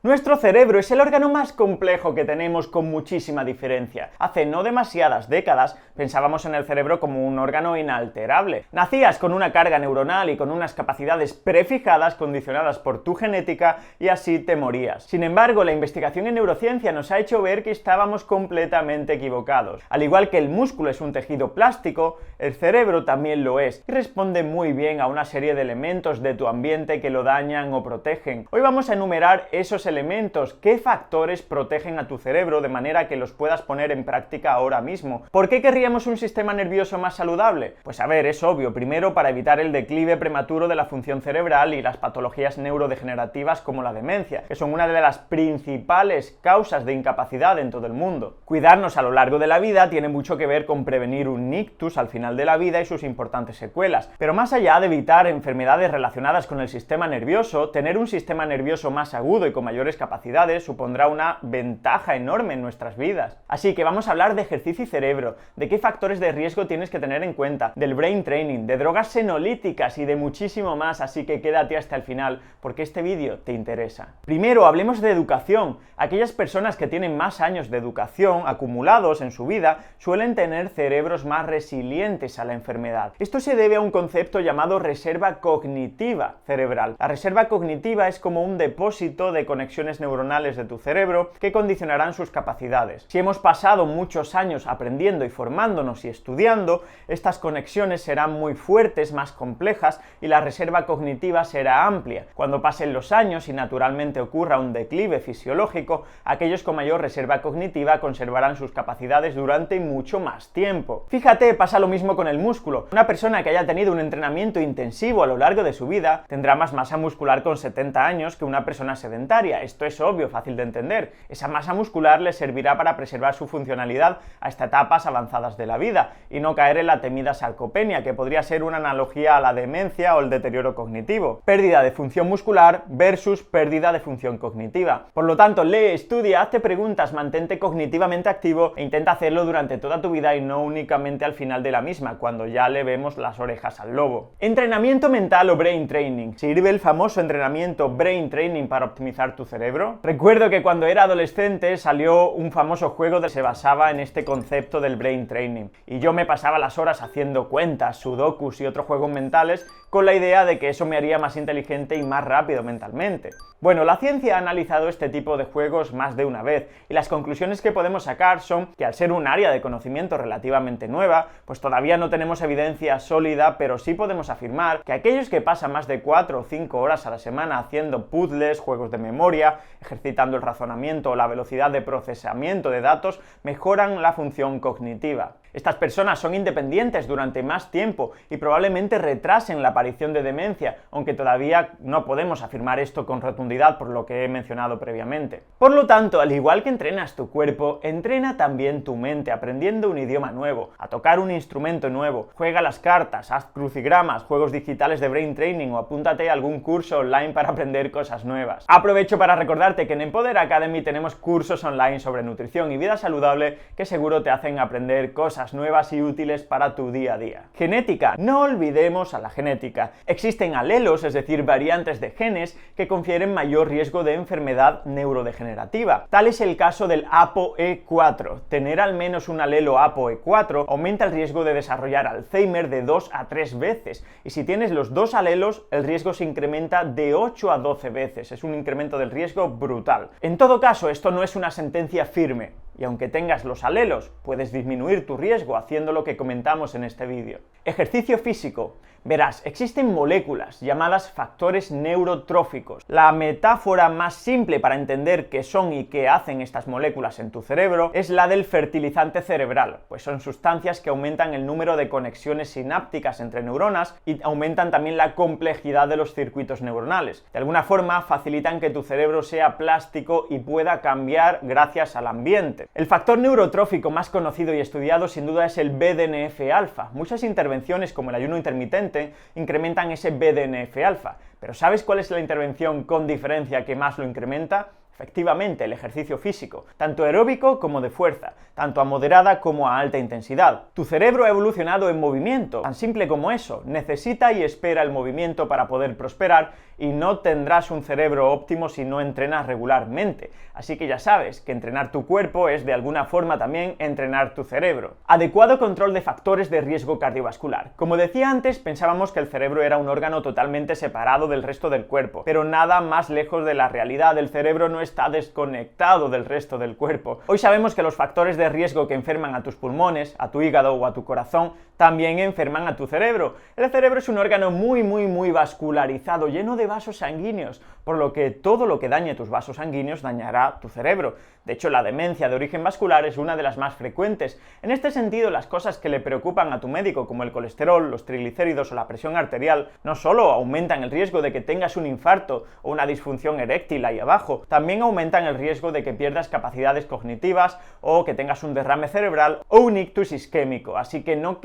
Nuestro cerebro es el órgano más complejo que tenemos con muchísima diferencia. Hace no demasiadas décadas pensábamos en el cerebro como un órgano inalterable. Nacías con una carga neuronal y con unas capacidades prefijadas condicionadas por tu genética y así te morías. Sin embargo, la investigación en neurociencia nos ha hecho ver que estábamos completamente equivocados. Al igual que el músculo es un tejido plástico, el cerebro también lo es y responde muy bien a una serie de elementos de tu ambiente que lo dañan o protegen. Hoy vamos a enumerar esos elementos, qué factores protegen a tu cerebro de manera que los puedas poner en práctica ahora mismo. ¿Por qué querríamos un sistema nervioso más saludable? Pues a ver, es obvio, primero para evitar el declive prematuro de la función cerebral y las patologías neurodegenerativas como la demencia, que son una de las principales causas de incapacidad en todo el mundo. Cuidarnos a lo largo de la vida tiene mucho que ver con prevenir un ictus al final de la vida y sus importantes secuelas, pero más allá de evitar enfermedades relacionadas con el sistema nervioso, tener un sistema nervioso más agudo y con mayores capacidades supondrá una ventaja enorme en nuestras vidas. Así que vamos a hablar de ejercicio y cerebro, de qué factores de riesgo tienes que tener en cuenta, del brain training, de drogas senolíticas y de muchísimo más, así que quédate hasta el final, porque este vídeo te interesa. Primero, hablemos de educación. Aquellas personas que tienen más años de educación acumulados en su vida suelen tener cerebros más resilientes a la enfermedad. Esto se debe a un concepto llamado reserva cognitiva cerebral. La reserva cognitiva es como un depósito de conexiones neuronales de tu cerebro que condicionarán sus capacidades. Si hemos pasado muchos años aprendiendo y formándonos y estudiando, estas conexiones serán muy fuertes, más complejas y la reserva cognitiva será amplia. Cuando pasen los años y naturalmente ocurra un declive fisiológico, aquellos con mayor reserva cognitiva conservarán sus capacidades durante mucho más tiempo. Fíjate, pasa lo mismo con el músculo. Una persona que haya tenido un entrenamiento intensivo a lo largo de su vida tendrá más masa muscular con 70 años que una persona sedentaria. Esto es obvio, fácil de entender. Esa masa muscular le servirá para preservar su funcionalidad hasta etapas avanzadas de la vida y no caer en la temida sarcopenia, que podría ser una analogía a la demencia o el deterioro cognitivo. Pérdida de función muscular versus pérdida de función cognitiva. Por lo tanto, lee, estudia, hazte preguntas, mantente cognitivamente activo e intenta hacerlo durante toda tu vida y no únicamente al final de la misma, cuando ya le vemos las orejas al lobo. Entrenamiento mental o brain training. ¿Sirve el famoso entrenamiento brain training para optimizar tu cerebro? Recuerdo que cuando era adolescente salió un famoso juego que se basaba en este concepto del brain training y yo me pasaba las horas haciendo cuentas, sudokus y otros juegos mentales con la idea de que eso me haría más inteligente y más rápido mentalmente. Bueno, la ciencia ha analizado este tipo de juegos más de una vez y las conclusiones que podemos sacar son que al ser un área de conocimiento relativamente nueva, pues todavía no tenemos evidencia sólida, pero sí podemos afirmar que aquellos que pasan más de 4 o 5 horas a la semana haciendo puzzles, juegos de memoria, ejercitando el razonamiento o la velocidad de procesamiento de datos, mejoran la función cognitiva. Estas personas son independientes durante más tiempo y probablemente retrasen la aparición de demencia, aunque todavía no podemos afirmar esto con rotundidad por lo que he mencionado previamente. Por lo tanto, al igual que entrenas tu cuerpo, entrena también tu mente aprendiendo un idioma nuevo, a tocar un instrumento nuevo, juega las cartas, haz crucigramas, juegos digitales de brain training o apúntate a algún curso online para aprender cosas nuevas. Aprovecho para recordarte que en Empoder Academy tenemos cursos online sobre nutrición y vida saludable que seguro te hacen aprender cosas nuevas y útiles para tu día a día. Genética. No olvidemos a la genética. Existen alelos, es decir, variantes de genes que confieren mayor riesgo de enfermedad neurodegenerativa. Tal es el caso del ApoE4. Tener al menos un alelo ApoE4 aumenta el riesgo de desarrollar Alzheimer de 2 a 3 veces y si tienes los dos alelos, el riesgo se incrementa de 8 a 12 veces. Es un incremento del riesgo brutal. En todo caso, esto no es una sentencia firme. Y aunque tengas los alelos, puedes disminuir tu riesgo haciendo lo que comentamos en este vídeo. Ejercicio físico. Verás, existen moléculas llamadas factores neurotróficos. La metáfora más simple para entender qué son y qué hacen estas moléculas en tu cerebro es la del fertilizante cerebral, pues son sustancias que aumentan el número de conexiones sinápticas entre neuronas y aumentan también la complejidad de los circuitos neuronales. De alguna forma facilitan que tu cerebro sea plástico y pueda cambiar gracias al ambiente. El factor neurotrófico más conocido y estudiado sin duda es el BDNF-alfa. Muchas intervenciones como el ayuno intermitente incrementan ese BDNF-alfa. Pero ¿sabes cuál es la intervención con diferencia que más lo incrementa? Efectivamente, el ejercicio físico, tanto aeróbico como de fuerza, tanto a moderada como a alta intensidad. Tu cerebro ha evolucionado en movimiento, tan simple como eso, necesita y espera el movimiento para poder prosperar y no tendrás un cerebro óptimo si no entrenas regularmente. Así que ya sabes que entrenar tu cuerpo es de alguna forma también entrenar tu cerebro. Adecuado control de factores de riesgo cardiovascular. Como decía antes, pensábamos que el cerebro era un órgano totalmente separado del resto del cuerpo, pero nada más lejos de la realidad. El cerebro no está desconectado del resto del cuerpo. Hoy sabemos que los factores de riesgo que enferman a tus pulmones, a tu hígado o a tu corazón también enferman a tu cerebro. El cerebro es un órgano muy vascularizado, lleno de vasos sanguíneos, por lo que todo lo que dañe tus vasos sanguíneos dañará tu cerebro. De hecho, la demencia de origen vascular es una de las más frecuentes. En este sentido, las cosas que le preocupan a tu médico, como el colesterol, los triglicéridos o la presión arterial, no solo aumentan el riesgo de que tengas un infarto o una disfunción eréctil ahí abajo, también aumentan el riesgo de que pierdas capacidades cognitivas o que tengas un derrame cerebral o un ictus isquémico. Así que no nos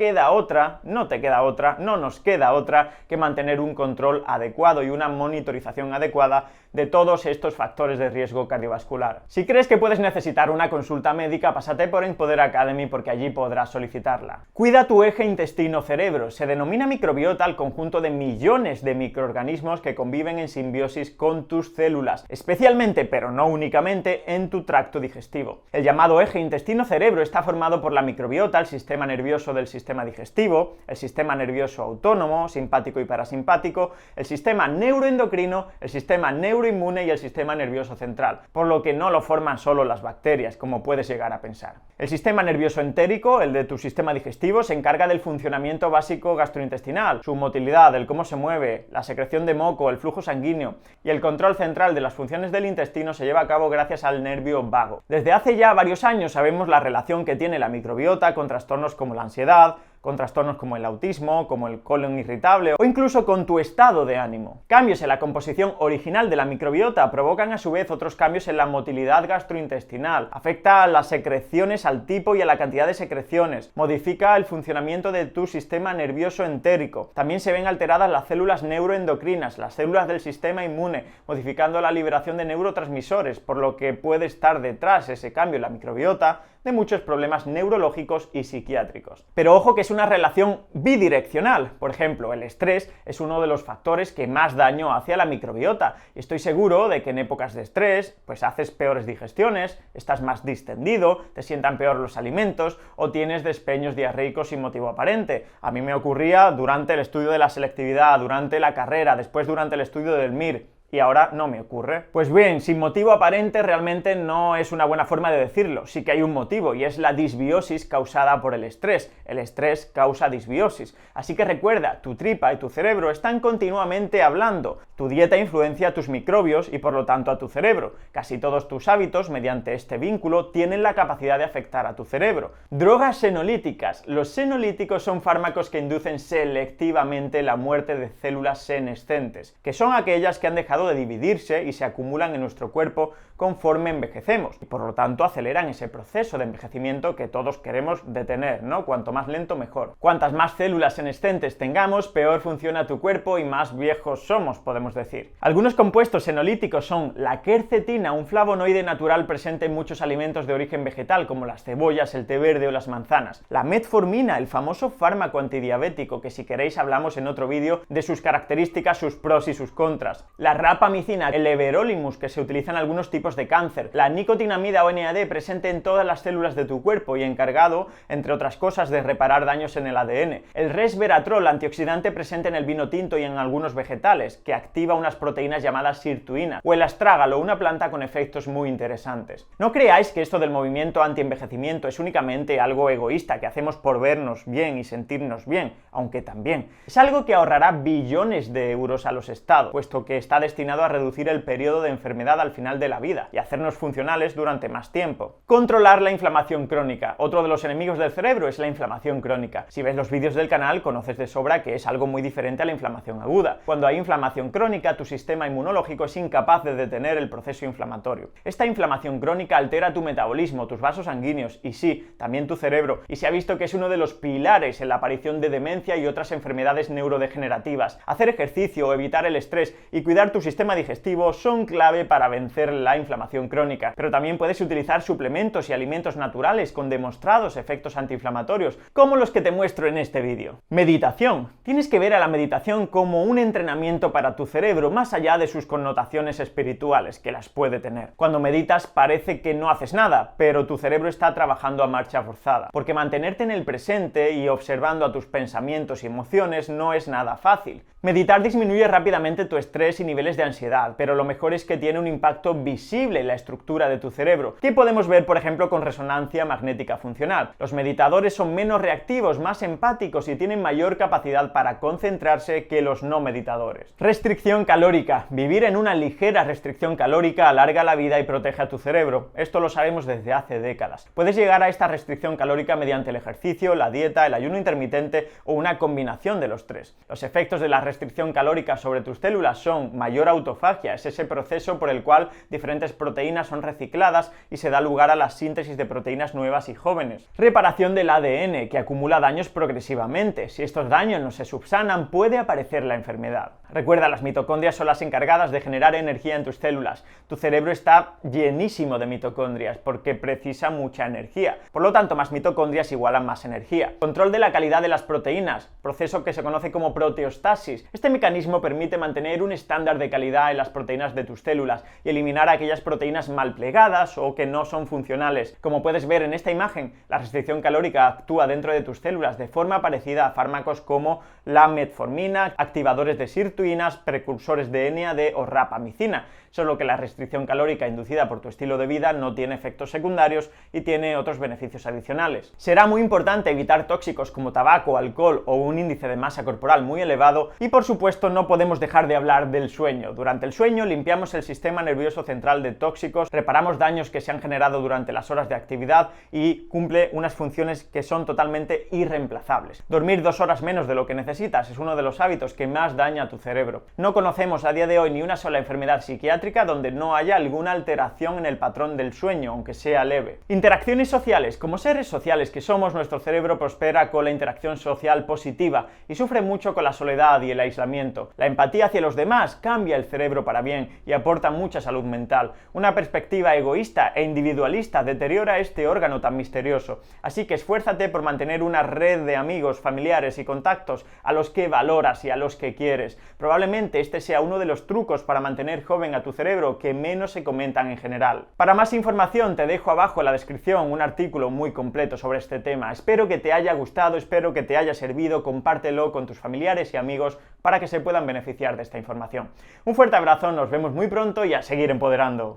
queda otra que mantener un control adecuado y una monitorización adecuada de todos estos factores de riesgo cardiovascular. Si crees que puedes necesitar una consulta médica, pásate por Empoder Academy porque allí podrás solicitarla. Cuida tu eje intestino-cerebro. Se denomina microbiota al conjunto de millones de microorganismos que conviven en simbiosis con tus células, especialmente, pero no únicamente, en tu tracto digestivo. El llamado eje intestino-cerebro está formado por la microbiota, el sistema nervioso del sistema digestivo, el sistema nervioso autónomo, simpático y parasimpático, el sistema neuroendocrino, el sistema neuroinmune y el sistema nervioso central, por lo que no lo forman solo las bacterias, como puedes llegar a pensar. El sistema nervioso entérico, el de tu sistema digestivo, se encarga del funcionamiento básico gastrointestinal, su motilidad, el cómo se mueve, la secreción de moco, el flujo sanguíneo, y el control central de las funciones del intestino se lleva a cabo gracias al nervio vago. Desde hace ya varios años sabemos la relación que tiene la microbiota con trastornos como la ansiedad, con trastornos como el autismo, como el colon irritable o incluso con tu estado de ánimo. Cambios en la composición original de la microbiota provocan a su vez otros cambios en la motilidad gastrointestinal, afecta a las secreciones, al tipo y a la cantidad de secreciones, modifica el funcionamiento de tu sistema nervioso entérico. También se ven alteradas las células neuroendocrinas, las células del sistema inmune, modificando la liberación de neurotransmisores, por lo que puede estar detrás ese cambio en la microbiota de muchos problemas neurológicos y psiquiátricos. Pero ojo que es una relación bidireccional. Por ejemplo, el estrés es uno de los factores que más daño hace a la microbiota. Y estoy seguro de que en épocas de estrés, pues haces peores digestiones, estás más distendido, te sientan peor los alimentos o tienes despeños diarreicos sin motivo aparente. A mí me ocurría durante el estudio de la selectividad, durante la carrera, después durante el estudio del MIR. Y ahora no me ocurre. Pues bien, sin motivo aparente realmente no es una buena forma de decirlo. Sí que hay un motivo y es la disbiosis causada por el estrés. El estrés causa disbiosis. Así que recuerda, tu tripa y tu cerebro están continuamente hablando. Tu dieta influencia a tus microbios y por lo tanto a tu cerebro. Casi todos tus hábitos, mediante este vínculo, tienen la capacidad de afectar a tu cerebro. Drogas senolíticas. Los senolíticos son fármacos que inducen selectivamente la muerte de células senescentes, que son aquellas que han dejado de dividirse y se acumulan en nuestro cuerpo conforme envejecemos y por lo tanto aceleran ese proceso de envejecimiento que todos queremos detener, ¿no? Cuanto más lento mejor. Cuantas más células senescentes tengamos, peor funciona tu cuerpo y más viejos somos, podemos decir. Algunos compuestos senolíticos son la quercetina, un flavonoide natural presente en muchos alimentos de origen vegetal como las cebollas, el té verde o las manzanas. La metformina, el famoso fármaco antidiabético que si queréis hablamos en otro vídeo de sus características, sus pros y sus contras. La rapamicina, el everolimus que se utiliza en algunos tipos de cáncer, la nicotinamida o NAD presente en todas las células de tu cuerpo y encargado, entre otras cosas, de reparar daños en el ADN, el resveratrol, antioxidante presente en el vino tinto y en algunos vegetales, que activa unas proteínas llamadas sirtuina, o el astrágalo, una planta con efectos muy interesantes. No creáis que esto del movimiento antienvejecimiento es únicamente algo egoísta que hacemos por vernos bien y sentirnos bien, aunque también. Es algo que ahorrará billones de euros a los estados, puesto que está destinado a reducir el periodo de enfermedad al final de la vida y hacernos funcionales durante más tiempo. Controlar la inflamación crónica. Otro de los enemigos del cerebro es la inflamación crónica. Si ves los vídeos del canal, conoces de sobra que es algo muy diferente a la inflamación aguda. Cuando hay inflamación crónica, tu sistema inmunológico es incapaz de detener el proceso inflamatorio. Esta inflamación crónica altera tu metabolismo, tus vasos sanguíneos y sí, también tu cerebro, y se ha visto que es uno de los pilares en la aparición de demencia y otras enfermedades neurodegenerativas. Hacer ejercicio o evitar el estrés y cuidar tu sistema digestivo son clave para vencer la inflamación crónica, pero también puedes utilizar suplementos y alimentos naturales con demostrados efectos antiinflamatorios, como los que te muestro en este vídeo. Meditación. Tienes que ver a la meditación como un entrenamiento para tu cerebro, más allá de sus connotaciones espirituales, que las puede tener. Cuando meditas parece que no haces nada, pero tu cerebro está trabajando a marcha forzada, porque mantenerte en el presente y observando a tus pensamientos y emociones no es nada fácil. Meditar disminuye rápidamente tu estrés y niveles de ansiedad, pero lo mejor es que tiene un impacto visible en la estructura de tu cerebro, que podemos ver, por ejemplo, con resonancia magnética funcional. Los meditadores son menos reactivos, más empáticos y tienen mayor capacidad para concentrarse que los no meditadores. Restricción calórica. Vivir en una ligera restricción calórica alarga la vida y protege a tu cerebro. Esto lo sabemos desde hace décadas. Puedes llegar a esta restricción calórica mediante el ejercicio, la dieta, el ayuno intermitente o una combinación de los tres. Los efectos de la restricción calórica sobre tus células son mayor autofagia, es ese proceso por el cual diferentes proteínas son recicladas y se da lugar a la síntesis de proteínas nuevas y jóvenes. Reparación del ADN, que acumula daños progresivamente. Si estos daños no se subsanan, puede aparecer la enfermedad. Recuerda, las mitocondrias son las encargadas de generar energía en tus células. Tu cerebro está llenísimo de mitocondrias porque precisa mucha energía. Por lo tanto, más mitocondrias igualan más energía. Control de la calidad de las proteínas, proceso que se conoce como proteostasis. Este mecanismo permite mantener un estándar de calidad en las proteínas de tus células y eliminar aquellas proteínas mal plegadas o que no son funcionales. Como puedes ver en esta imagen, la restricción calórica actúa dentro de tus células de forma parecida a fármacos como la metformina, activadores de sirtuinas, precursores de NAD o rapamicina, solo que la restricción calórica inducida por tu estilo de vida no tiene efectos secundarios y tiene otros beneficios adicionales. Será muy importante evitar tóxicos como tabaco, alcohol o un índice de masa corporal muy elevado y por supuesto no podemos dejar de hablar del sueño. Durante el sueño limpiamos el sistema nervioso central de tóxicos, reparamos daños que se han generado durante las horas de actividad y cumple unas funciones que son totalmente irreemplazables. Dormir 2 horas menos de lo que necesitas es uno de los hábitos que más daña a tu cerebro. No conocemos a día de hoy ni una sola enfermedad psiquiátrica donde no haya alguna alteración en el patrón del sueño, aunque sea leve. Interacciones sociales. Como seres sociales que somos, nuestro cerebro prospera con la interacción social positiva y sufre mucho con la soledad y el aislamiento. La empatía hacia los demás cambia el cerebro para bien y aporta mucha salud mental. Una perspectiva egoísta e individualista deteriora este órgano tan misterioso. Así que esfuérzate por mantener una red de amigos, familiares y contactos a los que valoras y a los que quieres. Probablemente este sea uno de los trucos para mantener joven a tu cerebro que menos se comentan en general. Para más información te dejo abajo en la descripción un artículo muy completo sobre este tema. Espero que te haya gustado, espero que te haya servido, compártelo con tus familiares y amigos para que se puedan beneficiar de esta información. Un fuerte abrazo, nos vemos muy pronto y a seguir empoderando.